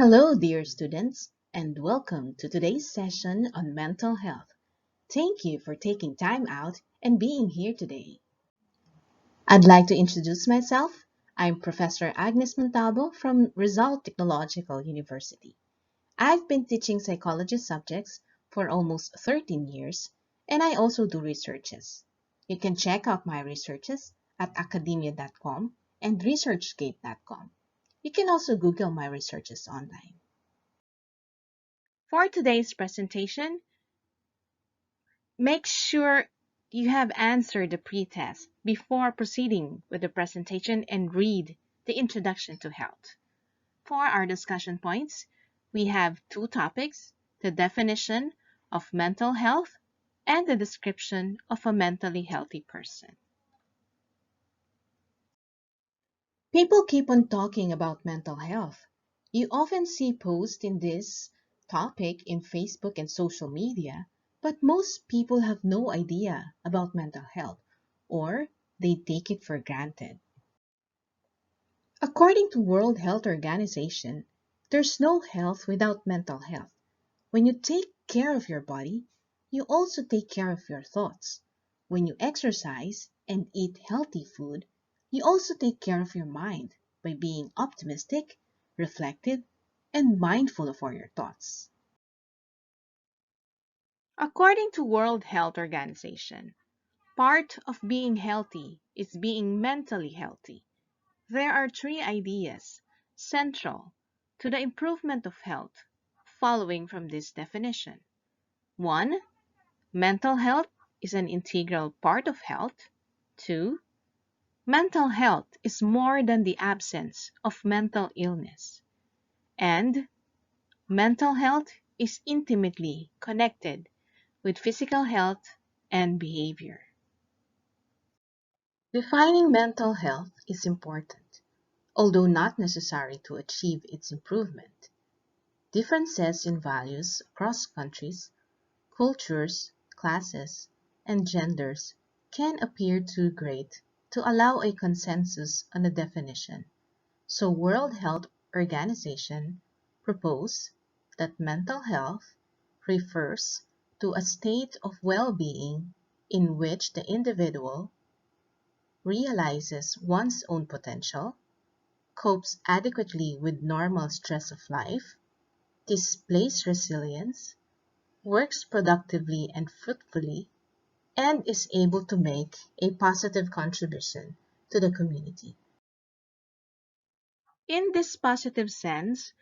Hello, dear students, and welcome to today's session on mental health. Thank you for taking time out and being here today. I'd like to introduce myself. I'm Professor Agnes Montalvo from Rizal Technological University. I've been teaching psychology subjects for almost 13 years, and I also do researches. You can check out my researches at academia.com and researchgate.com. You can also Google my researches online. For today's presentation, make sure you have answered the pretest before proceeding with the presentation and read the introduction to health. For our discussion points, we have two topics, the definition of mental health and the description of a mentally healthy person. People keep on talking about mental health. You often see posts in this topic in Facebook and social media, but most people have no idea about mental health or they take it for granted. According to World Health Organization, there's no health without mental health. When you take care of your body, you also take care of your thoughts. When you exercise and eat healthy food, you also take care of your mind by being optimistic, reflective, and mindful of all your thoughts. According to World Health Organization, part of being healthy is being mentally healthy. There are three ideas central to the improvement of health following from this definition. 1. Mental health is an integral part of health. 2. Mental health is more than the absence of mental illness. And mental health is intimately connected with physical health and behavior. Defining mental health is important, although not necessary to achieve its improvement. Differences in values across countries, cultures, classes, and genders can appear too great to allow a consensus on a definition. So World Health Organization proposed that mental health refers to a state of well-being in which the individual realizes one's own potential, copes adequately with normal stress of life, displays resilience, works productively and fruitfully, and is able to make a positive contribution to the community. In this positive sense,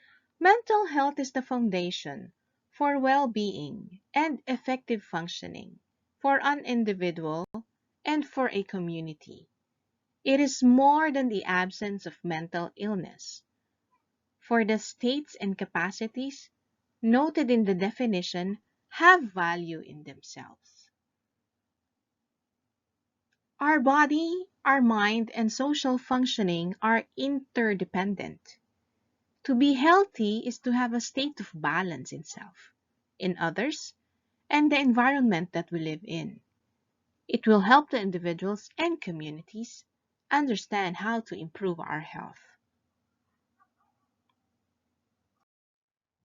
mental health is the foundation for well-being and effective functioning for an individual and for a community. It is more than the absence of mental illness. For the states and capacities noted in the definition have value in themselves. Our body, our mind, and social functioning are interdependent. To be healthy is to have a state of balance in self, in others, and the environment that we live in. It will help the individuals and communities understand how to improve our health.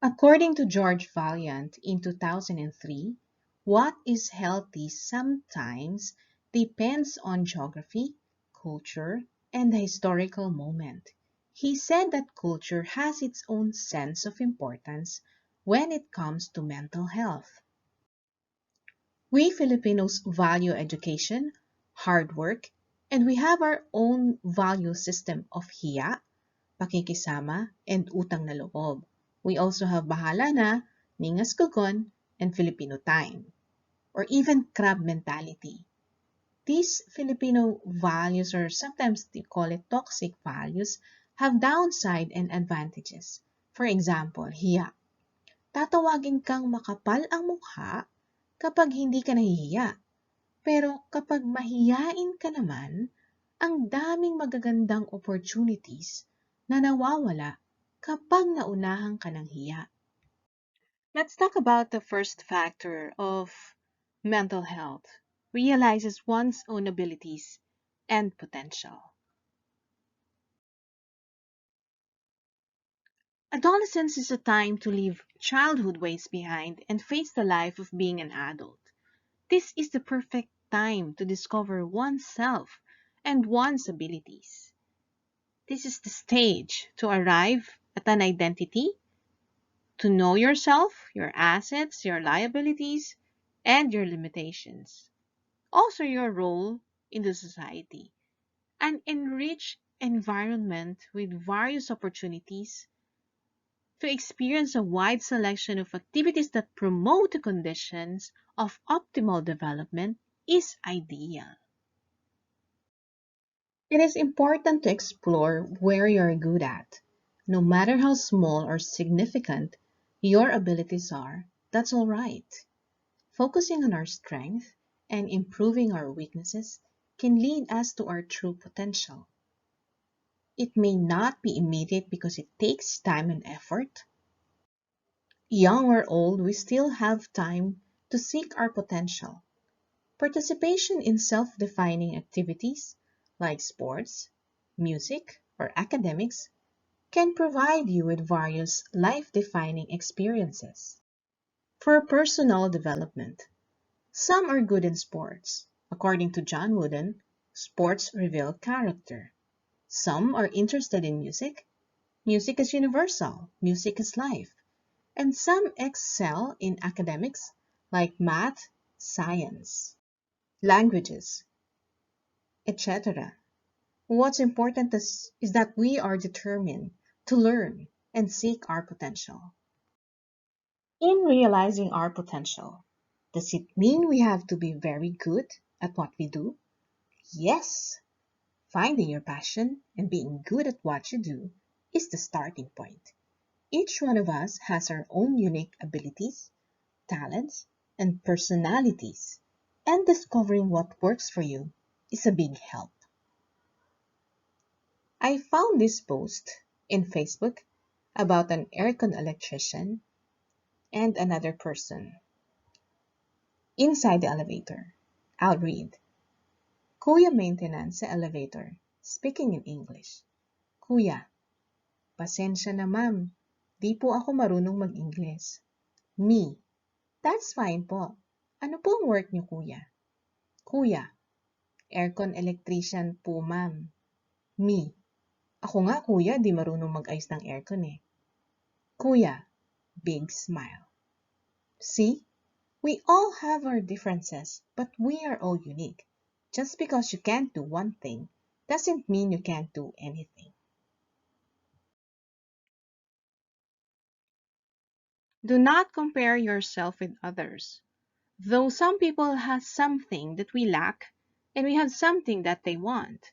According to George Valiant in 2003, what is healthy sometimes depends on geography, culture, and the historical moment. He said that culture has its own sense of importance when it comes to mental health. We Filipinos value education, hard work, and we have our own value system of hiya, pakikisama, and utang na loob. We also have bahala na, ningas kugon, and Filipino time, or even crab mentality. These Filipino values, or sometimes they call it toxic values, have downside and advantages. For example, hiya. Tatawagin kang makapal ang mukha kapag hindi ka nahihiya. Pero kapag mahiyain ka naman, ang daming magagandang opportunities na nawawala kapag naunahan ka ng hiya. Let's talk about the first factor of mental health. Realizes one's own abilities and potential. Adolescence is a time to leave childhood ways behind and face the life of being an adult. This is the perfect time to discover oneself and one's abilities. This is the stage to arrive at an identity, to know yourself, your assets, your liabilities, and your limitations. Also, your role in the society. An enriched environment with various opportunities to experience a wide selection of activities that promote the conditions of optimal development is ideal. It is important to explore where you're good at. No matter how small or significant your abilities are, that's all right. Focusing on our strengths and improving our weaknesses can lead us to our true potential. It may not be immediate because it takes time and effort. Young or old, we still have time to seek our potential. Participation in self defining activities like sports, music, or academics can provide you with various life defining experiences. For personal development, some are good in sports. According to John Wooden, sports reveal character. Some are interested in music. Music is universal, music is life. And some excel in academics like math, science, languages, etc. What's important is that we are determined to learn and seek our potential. In realizing our potential, does it mean we have to be very good at what we do? Yes. Finding your passion and being good at what you do is the starting point. Each one of us has our own unique abilities, talents, and personalities, and discovering what works for you is a big help. I found this post in Facebook about an aircon electrician and another person inside the elevator. I'll read. Kuya maintenance sa elevator, speaking in English. Kuya, pasensya na ma'am, di po ako marunong mag-Ingles. Me, that's fine po. Ano po ang work niyo kuya? Kuya, aircon electrician po ma'am. Me, ako nga kuya, di marunong mag-ayos ng aircon eh. Kuya, big smile. See? We all have our differences, but we are all unique. Just because you can't do one thing doesn't mean you can't do anything. Do not compare yourself with others. Though some people have something that we lack and we have something that they want,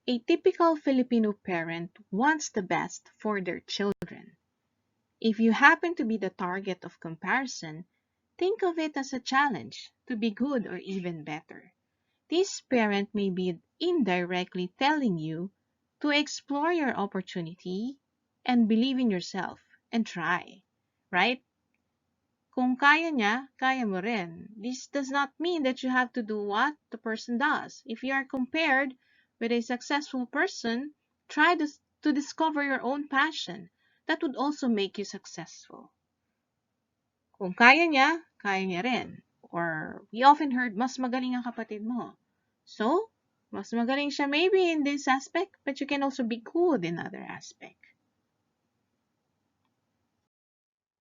a typical Filipino parent wants the best for their children. If you happen to be the target of comparison, think of it as a challenge to be good or even better. This parent may be indirectly telling you to explore your opportunity and believe in yourself and try, right? Kung kaya niya, kaya mo rin. This does not mean that you have to do what the person does. If you are compared with a successful person, try to discover your own passion. That would also make you successful. Kung kaya niya rin. Or we often heard, mas magaling ang kapatid mo. So, mas magaling siya maybe in this aspect, but you can also be good in other aspect.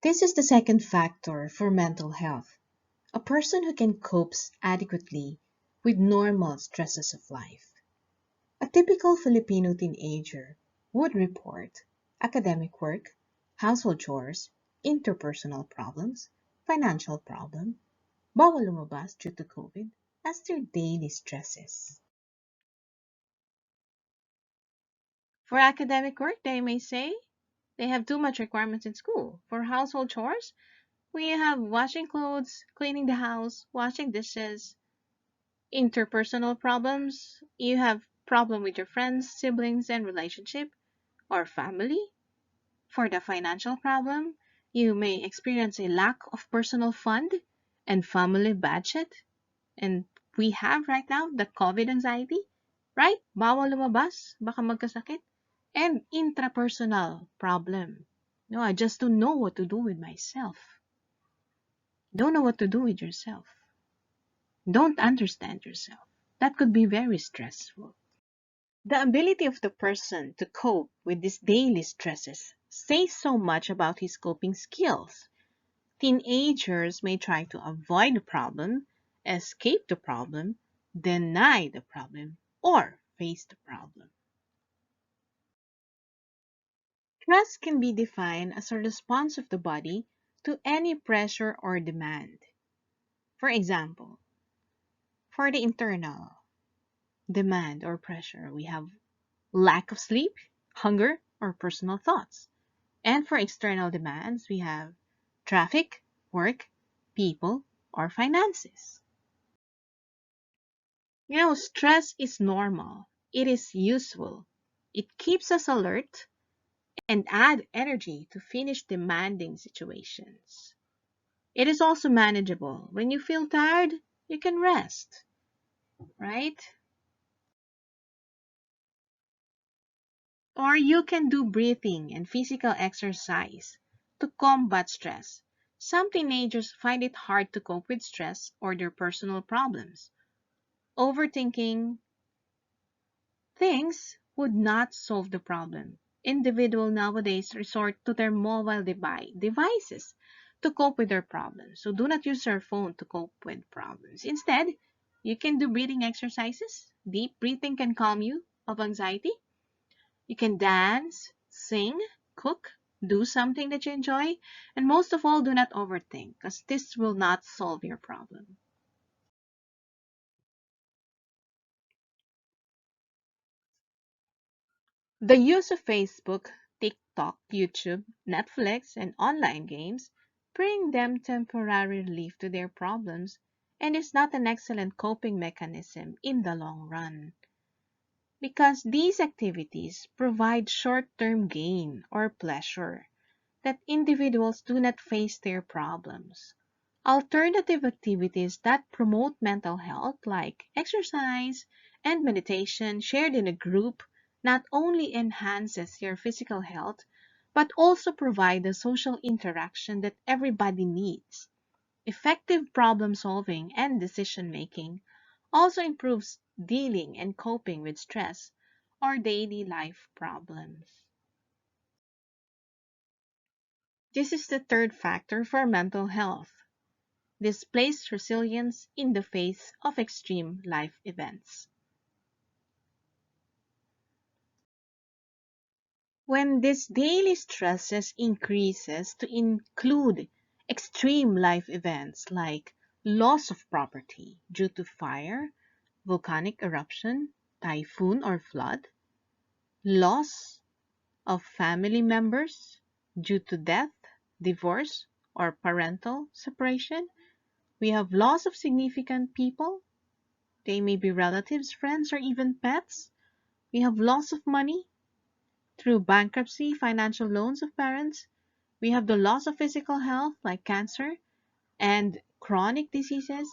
This is the second factor for mental health. A person who can cope adequately with normal stresses of life. A typical Filipino teenager would report academic work, household chores, interpersonal problems, financial problem, bawal lumabas due to COVID as their daily stresses. For academic work, they may say they have too much requirements in school. For household chores, we have washing clothes, cleaning the house, washing dishes. Interpersonal problems, you have problem with your friends, siblings, and relationship, or family. For the financial problem, you may experience a lack of personal fund and family budget. And we have right now the COVID anxiety, right? Bawal lumabas, baka magkasakit. And intrapersonal problem. No, I just don't know what to do with myself. Don't know what to do with yourself. Don't understand yourself. That could be very stressful. The ability of the person to cope with these daily stresses says so much about his coping skills. Teenagers may try to avoid the problem, escape the problem, deny the problem, or face the problem. Stress can be defined as a response of the body to any pressure or demand. For example, for the internal demand or pressure, we have lack of sleep, hunger, or personal thoughts. And for external demands, we have traffic, work, people, or finances. Stress is normal. It is useful. It keeps us alert and add energy to finish demanding situations. It is also manageable. When you feel tired, you can rest, right? Or you can do breathing and physical exercise to combat stress. Some teenagers find it hard to cope with stress or their personal problems. Overthinking things would not solve the problem. Individuals nowadays resort to their mobile devices to cope with their problems. So do not use your phone to cope with problems. Instead, you can do breathing exercises. Deep breathing can calm you of anxiety. You can dance, sing, cook, do something that you enjoy, and most of all, do not overthink because this will not solve your problem. The use of Facebook, TikTok, YouTube, Netflix, and online games bring them temporary relief to their problems and is not an excellent coping mechanism in the long run because these activities provide short-term gain or pleasure that individuals do not face their problems. Alternative activities that promote mental health, like exercise and meditation shared in a group, not only enhances your physical health, but also provide the social interaction that everybody needs. Effective problem solving and decision making also improves dealing and coping with stress or daily life problems. This is the third factor for mental health. Displays resilience in the face of extreme life events. When this daily stresses increases to include extreme life events like loss of property due to fire, volcanic eruption, typhoon or flood, loss of family members due to death, divorce, or parental separation, we have loss of significant people. They may be relatives, friends, or even pets. We have loss of money through bankruptcy, financial loans of parents. We have the loss of physical health like cancer and chronic diseases,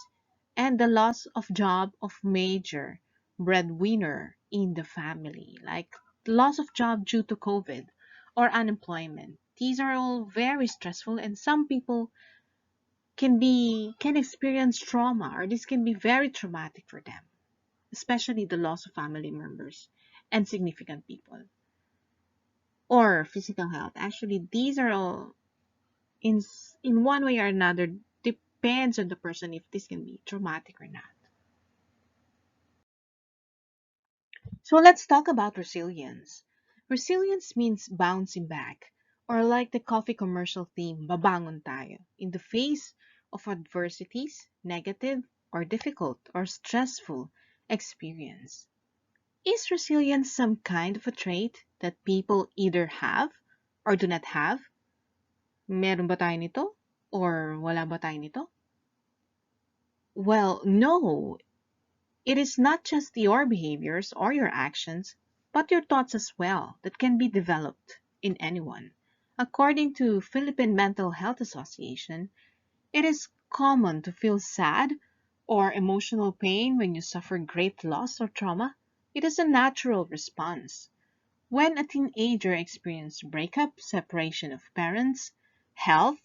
and the loss of job of major breadwinner in the family, like loss of job due to COVID or unemployment. These are all very stressful, and some people can experience trauma, or this can be very traumatic for them, especially the loss of family members and significant people, or physical health. Actually, these are all in one way or another depends on the person if this can be traumatic or not. So let's talk about resilience. Resilience means bouncing back, or like the coffee commercial theme, babangon tayo, in the face of adversities, negative or difficult or stressful experience. Is resilience some kind of a trait that people either have or do not have? Meron ba tayo nito? Or wala ba tayo nito? Well, no. It is not just your behaviors or your actions, but your thoughts as well that can be developed in anyone. According to Philippine Mental Health Association, it is common to feel sad or emotional pain when you suffer great loss or trauma. It is a natural response. When a teenager experienced breakup, separation of parents, health,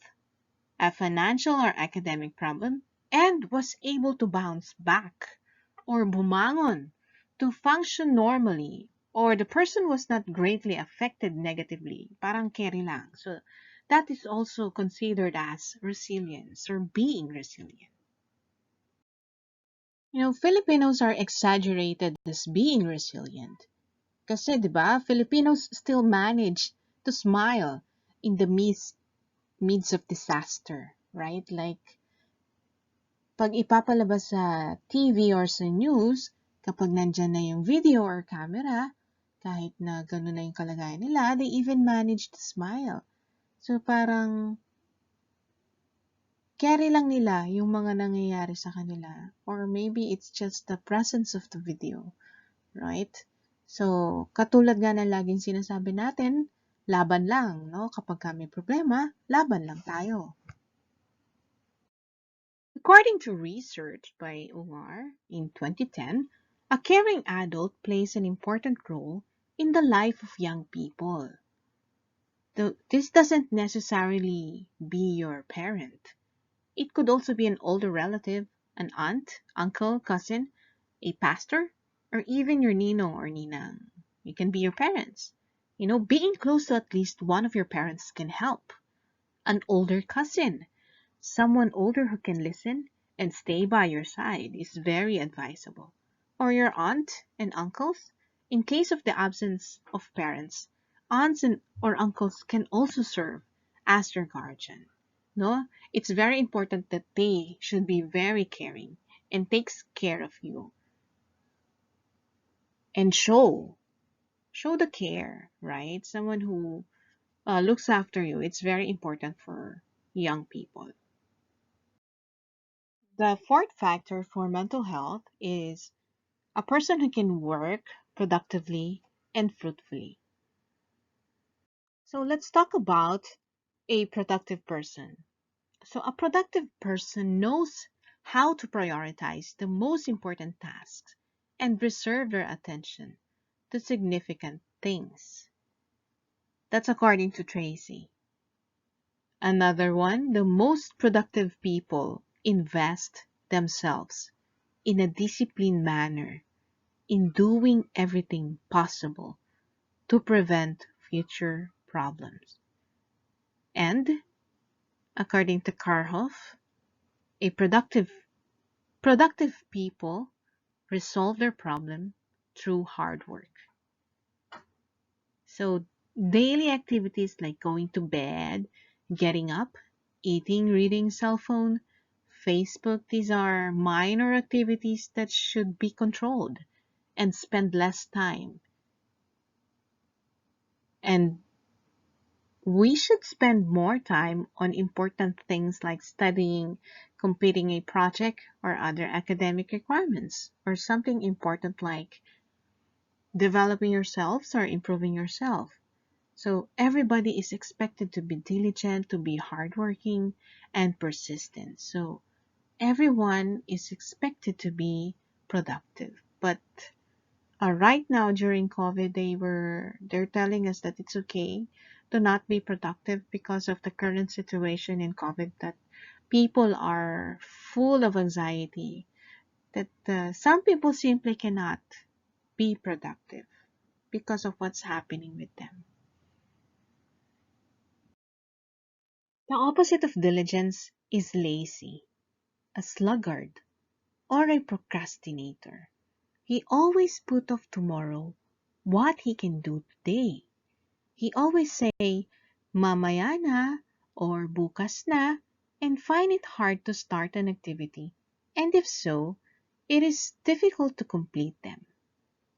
a financial or academic problem, and was able to bounce back or bumangon to function normally, or the person was not greatly affected negatively, parang carry lang. So that is also considered as resilience or being resilient. Filipinos are exaggerated as being resilient. Kasi, di ba, Filipinos still manage to smile in the midst of disaster, right? Like, pag ipapalabas sa TV or sa news, kapag nandyan na yung video or camera, kahit na gano'n na yung kalagayan nila, they even manage to smile. So parang carry lang nila yung mga nangyayari sa kanila. Or maybe it's just the presence of the video, right? So, katulad nga na laging sinasabi natin, laban lang, no? Kapag may problema, laban lang tayo. According to research by Umar in 2010, a caring adult plays an important role in the life of young people. This doesn't necessarily be your parent. It could also be an older relative, an aunt, uncle, cousin, a pastor, or even your ninong or ninang. It can be your parents. Being close to at least one of your parents can help. An older cousin, someone older who can listen and stay by your side is very advisable. Or your aunt and uncles. In case of the absence of parents, aunts and or uncles can also serve as your guardian. No, it's very important that they should be very caring and takes care of you and show the care, right? Someone who looks after you. It's very important for young people. The fourth factor for mental health is a person who can work productively and fruitfully. So let's talk about a productive person. So a productive person knows how to prioritize the most important tasks and reserve their attention to significant things. That's according to Tracy. Another one, the most productive people invest themselves in a disciplined manner in doing everything possible to prevent future problems. And, according to Karhoff, a productive people resolve their problem through hard work. So, daily activities like going to bed, getting up, eating, reading, cell phone, Facebook, these are minor activities that should be controlled and spend less time. And we should spend more time on important things like studying, completing a project, or other academic requirements, or something important like developing yourselves or improving yourself. So everybody is expected to be diligent, to be hardworking, and persistent. So everyone is expected to be productive. But right now during COVID, they're telling us that it's okay to not be productive because of the current situation in COVID, that people are full of anxiety, that some people simply cannot be productive because of what's happening with them. The opposite of diligence is lazy, a sluggard, or a procrastinator. He always put off tomorrow what he can do today. He always say, mamaya na or bukas na, and find it hard to start an activity. And if so, it is difficult to complete them.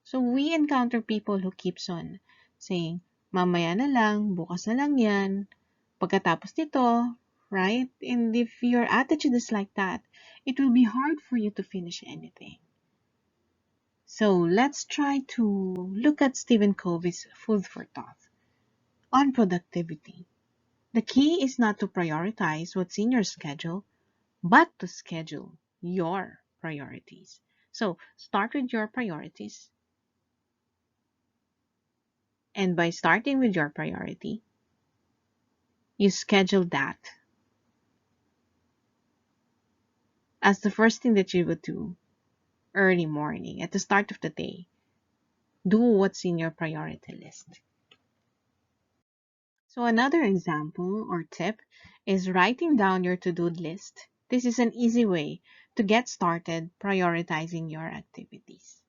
So we encounter people who keeps on saying, mamaya na lang, bukas na lang yan, pagkatapos nito, right? And if your attitude is like that, it will be hard for you to finish anything. So let's try to look at Stephen Covey's food for thought on productivity. The key is not to prioritize what's in your schedule, but to schedule your priorities. So start with your priorities And by starting with your priority, you schedule that as the first thing that you would do early morning at the start of the day. Do what's in your priority list. So another example or tip is writing down your to-do list. This is an easy way to get started prioritizing your activities.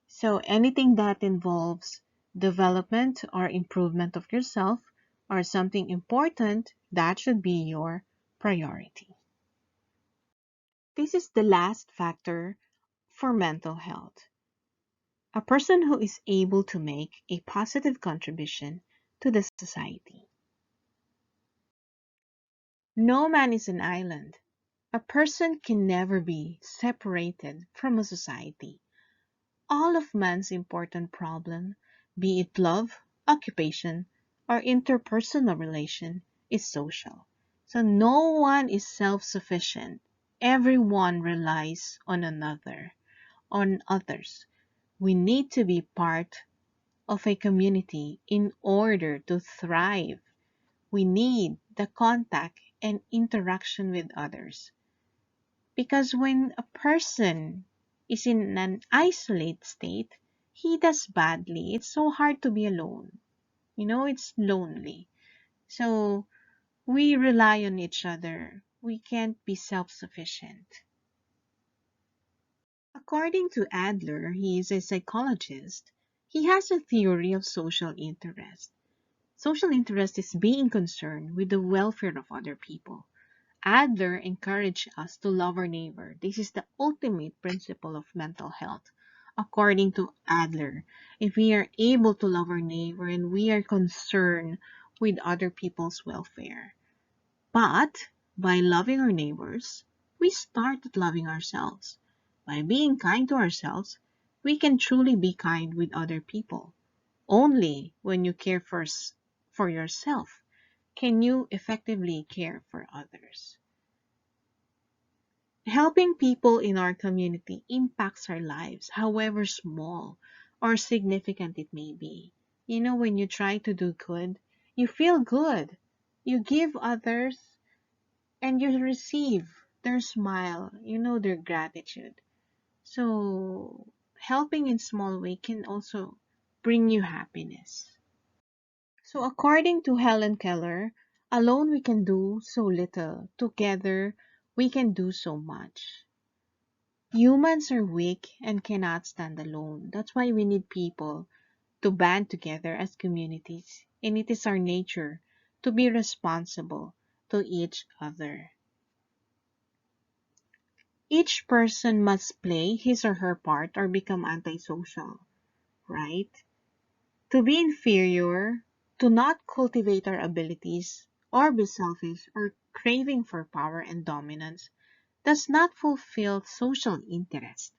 So anything that involves development or improvement of yourself or something important, that should be your priority. This is the last factor for mental health. A person who is able to make a positive contribution to the society. No man is an island. A person can never be separated from a society. All of man's important problem, be it love, occupation, or interpersonal relation, is social. So no one is self-sufficient. Everyone relies on others. We need to be part of a community in order to thrive. We need the contact and interaction with others. Because when a person is in an isolated state, he does badly. It's so hard to be alone. It's lonely. So we rely on each other. We can't be self-sufficient. According to Adler, he is a psychologist. He has a theory of social interest. Social interest is being concerned with the welfare of other people. Adler encouraged us to love our neighbor. This is the ultimate principle of mental health. According to Adler, if we are able to love our neighbor and we are concerned with other people's welfare. But by loving our neighbors, we start loving ourselves. By being kind to ourselves, we can truly be kind with other people. Only when you care first for yourself can you effectively care for others. Helping people in our community impacts our lives, however small or significant it may be. When you try to do good, you feel good. You give others and you receive their smile, their gratitude. So, helping in small way can also bring you happiness. So, according to Helen Keller, alone we can do so little. Together, we can do so much. Humans are weak and cannot stand alone. That's why we need people to band together as communities. And it is our nature to be responsible to each other. Each person must play his or her part or become antisocial, right? To be inferior, to not cultivate our abilities, or be selfish or craving for power and dominance does not fulfill social interest.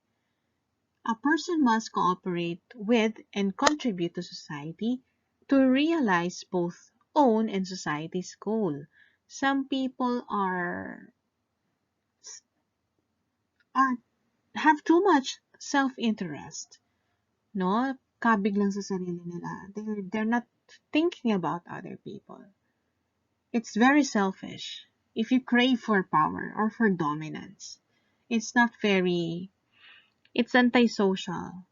A person must cooperate with and contribute to society to realize both own and society's goal. Some people are have too much self-interest, no? Kabig lang sa sarili nila. They're not thinking about other people. It's very selfish. If you crave for power or for dominance, it's not very, it's antisocial.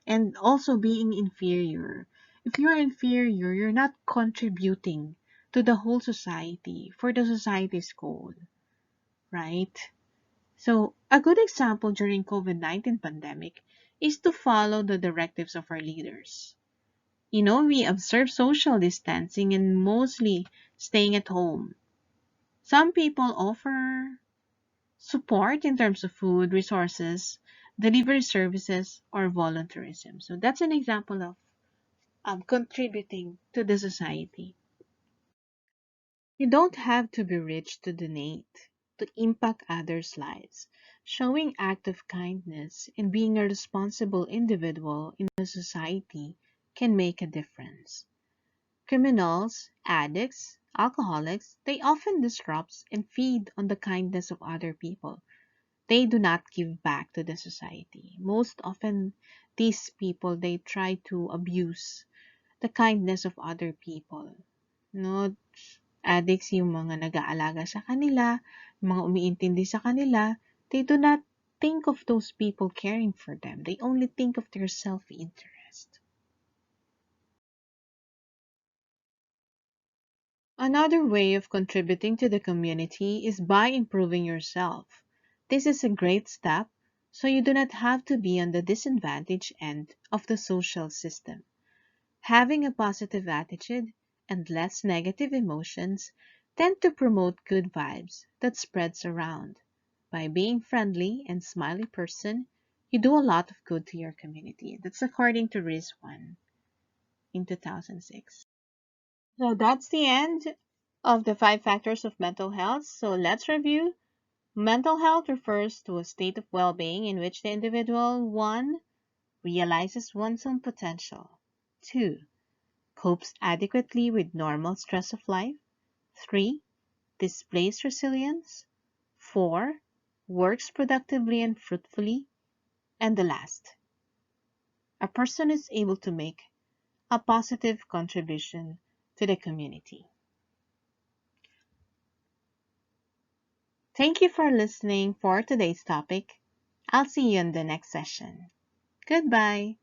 And also being inferior. If you're inferior, you're not contributing to the whole society for the society's goal, right? So, a good example during COVID-19 pandemic is to follow the directives of our leaders. We observe social distancing and mostly staying at home. Some people offer support in terms of food, resources, delivery services, or volunteerism. So that's an example of contributing to the society. You don't have to be rich to donate, to impact others' lives. Showing act of kindness and being a responsible individual in a society can make a difference. Criminals, addicts, alcoholics, they often disrupt and feed on the kindness of other people. They do not give back to the society. Most often, these people, they try to abuse the kindness of other people. No, addicts yung mga nag-aalaga sa kanila, yung mga umiintindi sa kanila, they do not think of those people caring for them. They only think of their self-interest. Another way of contributing to the community is by improving yourself. This is a great step, so you do not have to be on the disadvantaged end of the social system. Having a positive attitude and less negative emotions tend to promote good vibes that spreads around. By being friendly and smiley person, you do a lot of good to your community. That's according to Riz 1 in 2006. So that's the end of the 5 factors of mental health. So let's review. Mental health refers to a state of well-being in which the individual 1. Realizes one's own potential, 2. Copes adequately with normal stress of life, 3. Displays resilience, 4. Works productively and fruitfully, and the last, a person is able to make a positive contribution to the community. Thank you for listening for today's topic. I'll see you in the next session. Goodbye.